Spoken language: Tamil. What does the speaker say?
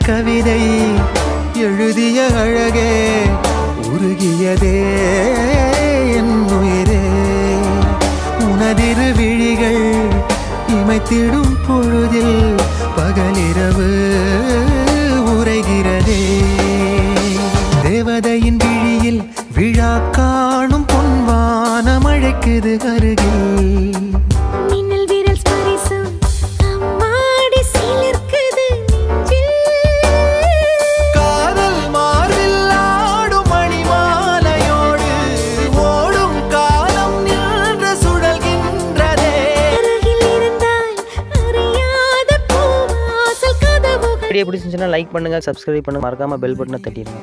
கவிதை எழுதிய அழகே உருகியதே என் உயிரே. உனதிரு விழிகள் இமைத்திடும் பொழுதில் பகலிரவு உரைகிறதே. தேவதையின் விழியில் விழா காணும் பொன்வானம் அழைக்குது அருகில். வீடியோ பிடிச்சிருந்துச்சுன்னா லைக் பண்ணுங்கள், சப்ஸ்கிரைப் பண்ணுங்கள், மறக்காமல் பெல் பட்டனை தட்டிடுங்க.